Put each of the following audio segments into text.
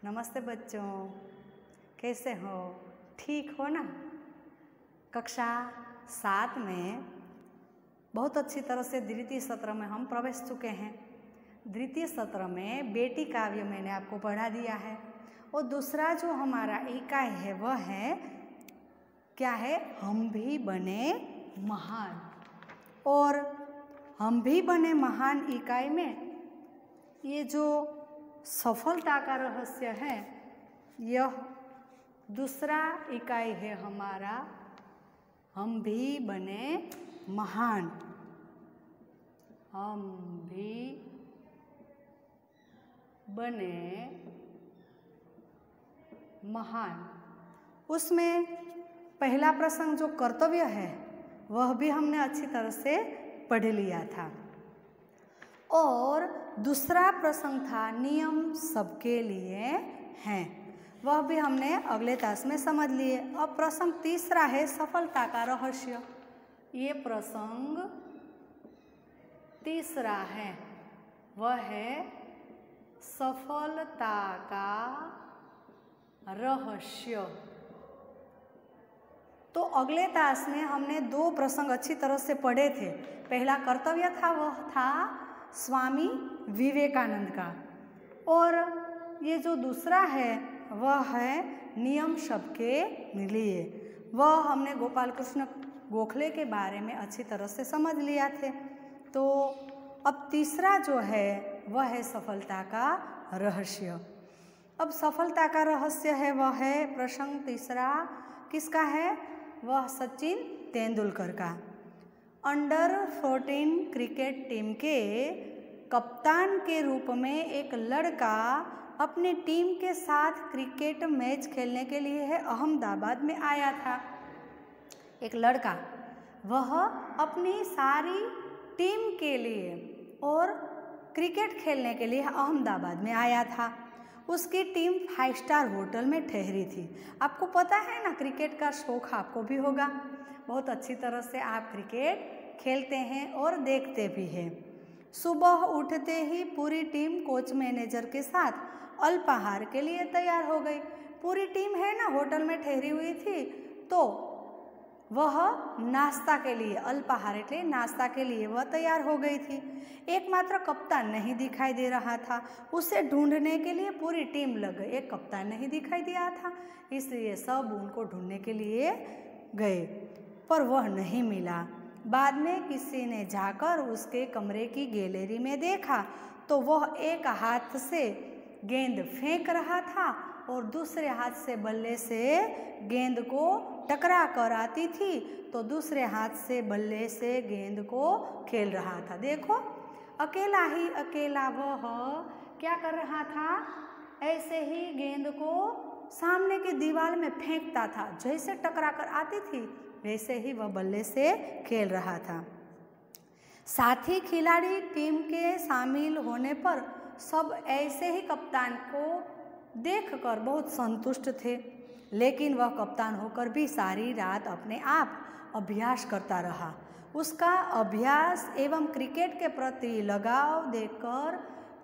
नमस्ते बच्चों, कैसे हो? ठीक हो ना? कक्षा 7 में बहुत अच्छी तरह से द्वितीय सत्र में हम प्रवेश चुके हैं। द्वितीय सत्र में बेटी काव्य मैंने आपको पढ़ा दिया है और दूसरा जो हमारा इकाई है वह है क्या है? हम भी बने महान। और हम भी बने महान इकाई में ये जो सफलता का रहस्य है यह दूसरा इकाई है हमारा, हम भी बने महान। हम भी बने महान। उसमें पहला प्रसंग जो कर्तव्य है वह भी हमने अच्छी तरह से पढ़ लिया था और दूसरा प्रसंग था नियम सबके लिए हैं, वह भी हमने अगले तास में समझ लिए। अब प्रसंग तीसरा है सफलता का रहस्य। ये प्रसंग तीसरा है, वह है सफलता का रहस्य। तो अगले तास में हमने दो प्रसंग अच्छी तरह से पढ़े थे। पहला कर्तव्य था, वह था स्वामी विवेकानंद का, और ये जो दूसरा है वह है नियम सबके लिए। वह हमने गोपाल कृष्ण गोखले के बारे में अच्छी तरह से समझ लिया थे। तो अब तीसरा जो है वह है सफलता का रहस्य। अब सफलता का रहस्य है वह है प्रसंग तीसरा किसका है? वह सचिन तेंदुलकर का। अंडर 14 क्रिकेट टीम के कप्तान के रूप में एक लड़का अपनी टीम के साथ क्रिकेट मैच खेलने के लिए है अहमदाबाद में आया था। एक लड़का वह अपनी सारी टीम के लिए और क्रिकेट खेलने के लिए अहमदाबाद में आया था। उसकी टीम 5 स्टार होटल में ठहरी थी। आपको पता है ना, क्रिकेट का शौक आपको भी होगा, बहुत अच्छी तरह से आप क्रिकेट खेलते हैं और देखते भी हैं। सुबह उठते ही पूरी टीम कोच मैनेजर के साथ अल्पाहार के लिए तैयार हो गई। पूरी टीम है ना होटल में ठहरी हुई थी, तो वह नाश्ता के लिए, अल्पाहार के लिए नाश्ता के लिए वह तैयार हो गई थी। एकमात्र कप्तान नहीं दिखाई दे रहा था। उसे ढूंढने के लिए पूरी टीम लग गई। एक कप्तान नहीं दिखाई दिया था, इसलिए सब उनको ढूंढने के लिए गए, पर वह नहीं मिला। बाद में किसी ने जाकर उसके कमरे की गैलरी में देखा तो वह एक हाथ से गेंद फेंक रहा था और दूसरे हाथ से बल्ले से गेंद को टकरा कर आती थी, तो दूसरे हाथ से बल्ले से गेंद को खेल रहा था। देखो, अकेला ही अकेला वह क्या कर रहा था? ऐसे ही गेंद को सामने की दीवार में फेंकता था। जैसे टकरा कर आती थी वैसे ही वह बल्ले से खेल रहा था। साथी खिलाड़ी टीम के शामिल होने पर सब ऐसे ही कप्तान को देखकर बहुत संतुष्ट थे, लेकिन वह कप्तान होकर भी सारी रात अपने आप अभ्यास करता रहा। उसका अभ्यास एवं क्रिकेट के प्रति लगाव देखकर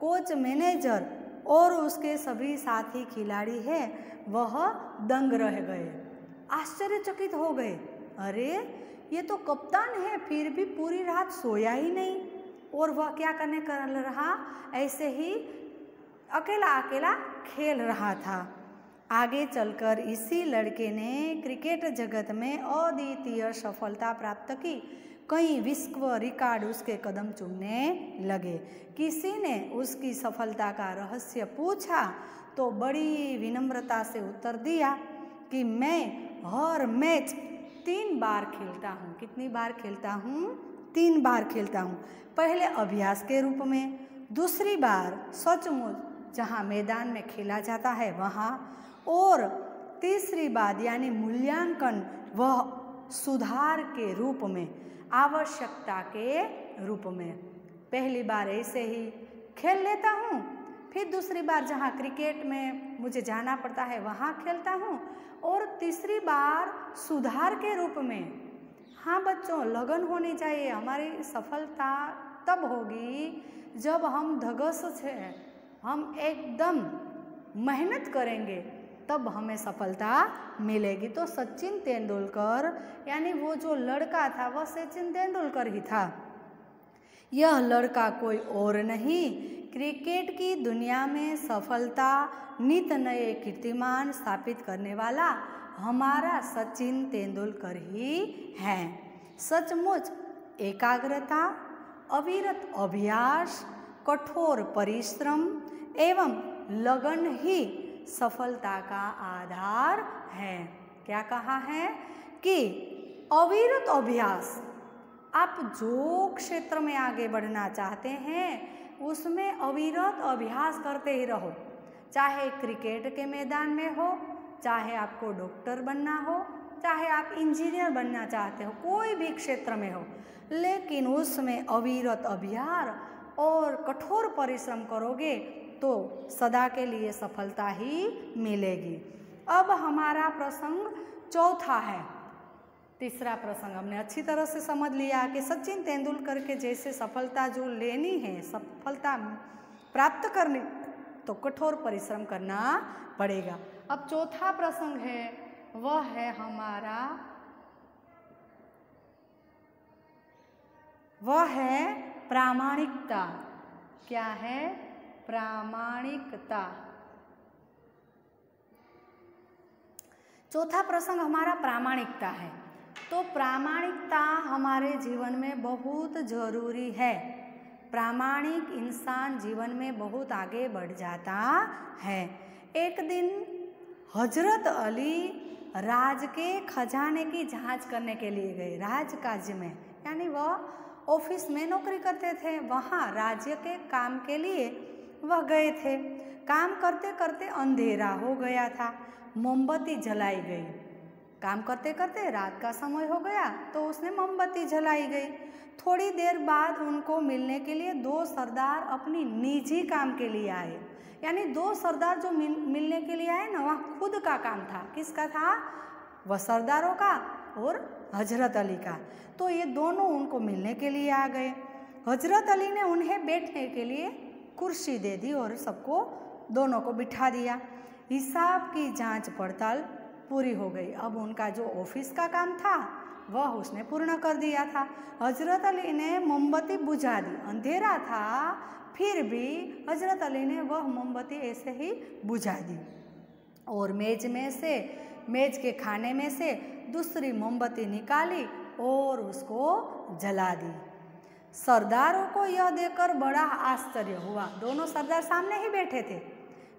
कोच मैनेजर और उसके सभी साथी खिलाड़ी हैं वह दंग रह गए, आश्चर्यचकित हो गए। अरे, ये तो कप्तान है, फिर भी पूरी रात सोया ही नहीं और वह क्या करने कर रहा? ऐसे ही अकेला अकेला खेल रहा था। आगे चलकर इसी लड़के ने क्रिकेट जगत में अद्वितीय सफलता प्राप्त की। कई विश्व रिकॉर्ड उसके कदम चूमने लगे। किसी ने उसकी सफलता का रहस्य पूछा तो बड़ी विनम्रता से उत्तर दिया कि मैं हर मैच 3 बार खेलता हूँ। कितनी बार खेलता हूँ? 3 बार खेलता हूँ। पहले अभ्यास के रूप में, दूसरी बार सचमुच जहाँ मैदान में खेला जाता है वहाँ, और तीसरी बार यानी मूल्यांकन वह सुधार के रूप में, आवश्यकता के रूप में। पहली बार ऐसे ही खेल लेता हूँ, फिर दूसरी बार जहाँ क्रिकेट में मुझे जाना पड़ता है वहाँ खेलता हूँ, और तीसरी बार सुधार के रूप में। हाँ बच्चों, लगन होनी चाहिए। हमारी सफलता तब होगी जब हम धगस से, हम एकदम मेहनत करेंगे तब हमें सफलता मिलेगी। तो सचिन तेंदुलकर यानी वो जो लड़का था वह सचिन तेंदुलकर ही था। यह लड़का कोई और नहीं, क्रिकेट की दुनिया में सफलता नित नए कीर्तिमान स्थापित करने वाला हमारा सचिन तेंदुलकर ही है। सचमुच एकाग्रता, अविरत अभ्यास, कठोर परिश्रम एवं लगन ही सफलता का आधार है। क्या कहा है कि अविरत अभ्यास, आप जो क्षेत्र में आगे बढ़ना चाहते हैं उसमें अविरत अभ्यास करते ही रहो, चाहे क्रिकेट के मैदान में हो, चाहे आपको डॉक्टर बनना हो, चाहे आप इंजीनियर बनना चाहते हो, कोई भी क्षेत्र में हो, लेकिन उसमें अविरत अभ्यास और कठोर परिश्रम करोगे तो सदा के लिए सफलता ही मिलेगी। अब हमारा प्रसंग चौथा है। तीसरा प्रसंग हमने अच्छी तरह से समझ लिया कि सचिन तेंदुलकर के जैसे सफलता जो लेनी है, सफलता प्राप्त करनी तो कठोर परिश्रम करना पड़ेगा। अब चौथा प्रसंग है वह है हमारा, वह है प्रामाणिकता। क्या है? प्रामाणिकता। चौथा प्रसंग हमारा प्रामाणिकता है। तो प्रामाणिकता हमारे जीवन में बहुत जरूरी है। प्रामाणिक इंसान जीवन में बहुत आगे बढ़ जाता है। एक दिन हजरत अली राज के खजाने की जांच करने के लिए गए, राजकाज में, यानी वह ऑफिस में नौकरी करते थे, वहाँ राज्य के काम के लिए वह गए थे। काम करते करते अंधेरा हो गया था, मोमबत्ती जलाई गई। काम करते करते रात का समय हो गया तो उसने मोमबत्ती जलाई गई। थोड़ी देर बाद उनको मिलने के लिए दो सरदार अपनी निजी काम के लिए आए, यानी दो सरदार जो मिलने के लिए आए ना, वहाँ खुद का काम था। किसका था? वह सरदारों का और हजरत अली का। तो ये दोनों उनको मिलने के लिए आ गए। हजरत अली ने उन्हें बैठने के लिए कुर्सी दे दी और सबको, दोनों को बिठा दिया। हिसाब की जांच पड़ताल पूरी हो गई। अब उनका जो ऑफिस का काम था वह उसने पूर्ण कर दिया था। हजरत अली ने मोमबत्ती बुझा दी, अंधेरा था फिर भी हजरत अली ने वह मोमबत्ती ऐसे ही बुझा दी और मेज के खाने में से दूसरी मोमबत्ती निकाली और उसको जला दी। सरदारों को यह देखकर बड़ा आश्चर्य हुआ। दोनों सरदार सामने ही बैठे थे।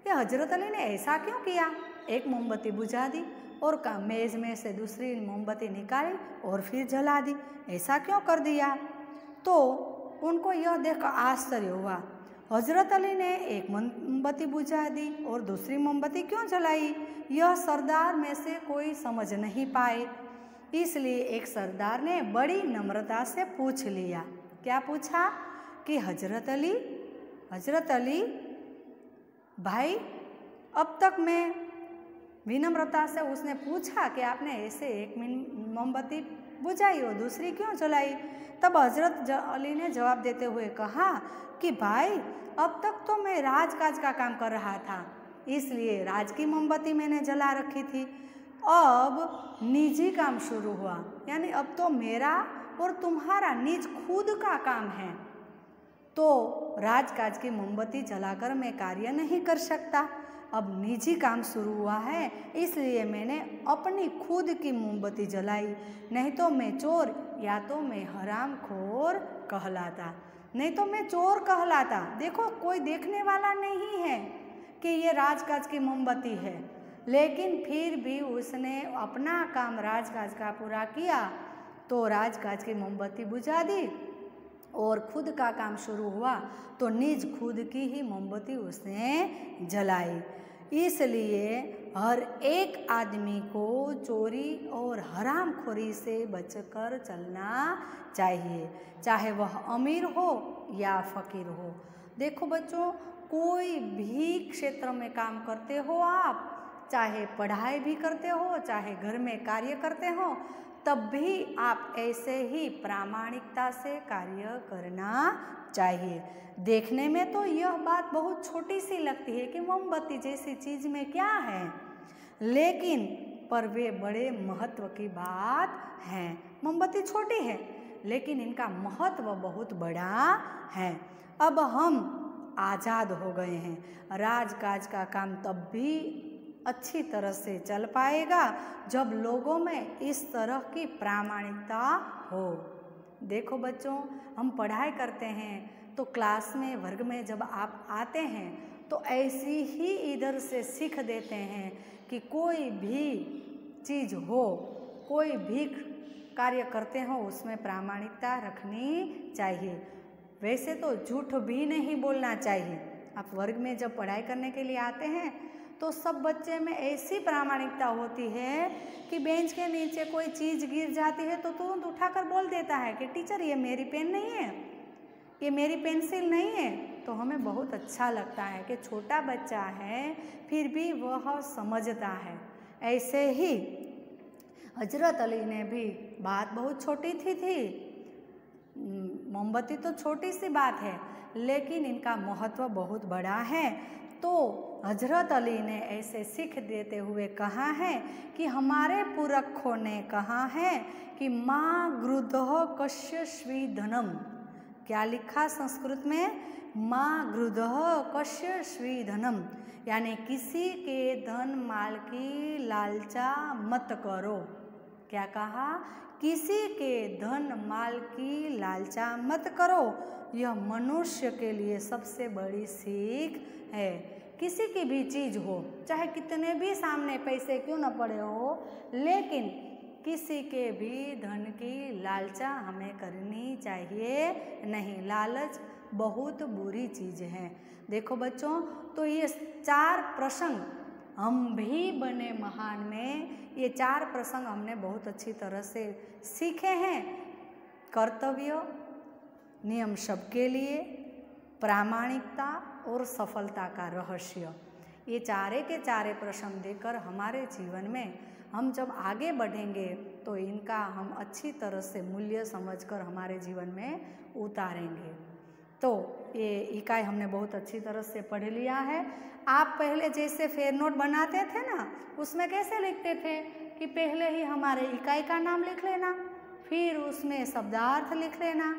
ये हजरत अली ने ऐसा क्यों किया? एक मोमबत्ती बुझा दी और मेज में से दूसरी मोमबत्ती निकाली और फिर जला दी, ऐसा क्यों कर दिया? तो उनको यह देखकर आश्चर्य हुआ। हजरत अली ने एक मोमबत्ती बुझा दी और दूसरी मोमबत्ती क्यों जलाई, यह सरदार में से कोई समझ नहीं पाए। इसलिए एक सरदार ने बड़ी नम्रता से पूछ लिया। क्या पूछा? कि हजरत अली भाई, अब तक मैं विनम्रता से उसने पूछा कि आपने ऐसे एक मोमबत्ती बुझाई और दूसरी क्यों जलाई? तब हजरत अली ने जवाब देते हुए कहा कि भाई, अब तक तो मैं राजकाज का काम कर रहा था, इसलिए राज की मोमबत्ती मैंने जला रखी थी। अब निजी काम शुरू हुआ, यानी अब तो मेरा और तुम्हारा निज खुद का काम है, तो राजकाज की मोमबत्ती जलाकर मैं कार्य नहीं कर सकता। अब निजी काम शुरू हुआ है, इसलिए मैंने अपनी खुद की मोमबत्ती जलाई, नहीं तो मैं चोर या तो मैं हरामखोर कहलाता, नहीं तो मैं चोर कहलाता। देखो, कोई देखने वाला नहीं है कि ये राजकाज की मोमबत्ती है, लेकिन फिर भी उसने अपना काम राजकाज का पूरा किया, तो राजकाज की मोमबत्ती बुझा दी और खुद का काम शुरू हुआ तो निज खुद की ही मोमबत्ती उसने जलाई। इसलिए हर एक आदमी को चोरी और हरामखोरी से बचकर चलना चाहिए, चाहे वह अमीर हो या फकीर हो। देखो बच्चों, कोई भी क्षेत्र में काम करते हो आप, चाहे पढ़ाई भी करते हो, चाहे घर में कार्य करते हो, तब भी आप ऐसे ही प्रामाणिकता से कार्य करना चाहिए। देखने में तो यह बात बहुत छोटी सी लगती है कि मोमबत्ती जैसी चीज़ में क्या है, लेकिन पर वे बड़े महत्व की बात है। मोमबत्ती छोटी है लेकिन इनका महत्व बहुत बड़ा है। अब हम आज़ाद हो गए हैं। राजकाज का काम तब भी अच्छी तरह से चल पाएगा जब लोगों में इस तरह की प्रामाणिकता हो। देखो बच्चों, हम पढ़ाई करते हैं तो क्लास में, वर्ग में जब आप आते हैं तो ऐसी ही इधर से सीख देते हैं कि कोई भी चीज़ हो, कोई भी कार्य करते हो, उसमें प्रामाणिकता रखनी चाहिए। वैसे तो झूठ भी नहीं बोलना चाहिए। आप वर्ग में जब पढ़ाई करने के लिए आते हैं तो सब बच्चे में ऐसी प्रामाणिकता होती है कि बेंच के नीचे कोई चीज़ गिर जाती है तो तुरंत उठाकर बोल देता है कि टीचर ये मेरी पेन नहीं है, ये मेरी पेंसिल नहीं है। तो हमें बहुत अच्छा लगता है कि छोटा बच्चा है फिर भी वह समझता है। ऐसे ही हजरत अली ने भी, बात बहुत छोटी थी, मोमबत्ती तो छोटी सी बात है लेकिन इनका महत्व बहुत बड़ा है। तो हजरत अली ने ऐसे सीख देते हुए कहा है कि हमारे पुरखों ने कहा है कि माँ गृधः कस्य स्वीधनम। क्या लिखा संस्कृत में? माँ गृधः कस्य स्वीधनम, यानी किसी के धन माल की लालचा मत करो। क्या कहा? किसी के धन माल की लालचा मत करो। यह मनुष्य के लिए सबसे बड़ी सीख है। किसी की भी चीज़ हो, चाहे कितने भी सामने पैसे क्यों न पड़े हो, लेकिन किसी के भी धन की लालचा हमें करनी चाहिए नहीं। लालच बहुत बुरी चीज़ है। देखो बच्चों, तो ये 4 प्रसंग हम भी बने महान में, ये 4 प्रसंग हमने बहुत अच्छी तरह से सीखे हैं। कर्तव्य, नियम सबके लिए, प्रामाणिकता और सफलता का रहस्य, ये चारे के चारे प्रसंग देकर हमारे जीवन में हम जब आगे बढ़ेंगे तो इनका हम अच्छी तरह से मूल्य समझकर हमारे जीवन में उतारेंगे। तो ये इकाई हमने बहुत अच्छी तरह से पढ़ लिया है। आप पहले जैसे फेयर नोट बनाते थे ना, उसमें कैसे लिखते थे कि पहले ही हमारे इकाई का नाम लिख लेना, फिर उसमें शब्दार्थ लिख लेना,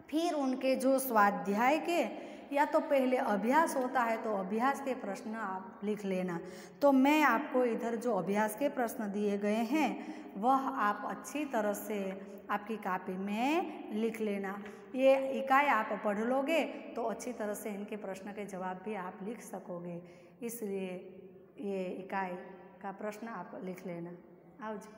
फिर उनके जो स्वाध्याय के या तो पहले अभ्यास होता है तो अभ्यास के प्रश्न आप लिख लेना। तो मैं आपको इधर जो अभ्यास के प्रश्न दिए गए हैं वह आप अच्छी तरह से आपकी कॉपी में लिख लेना। ये इकाई आप पढ़ लोगे तो अच्छी तरह से इनके प्रश्न के जवाब भी आप लिख सकोगे। इसलिए ये इकाई का प्रश्न आप लिख लेना। आओ जी।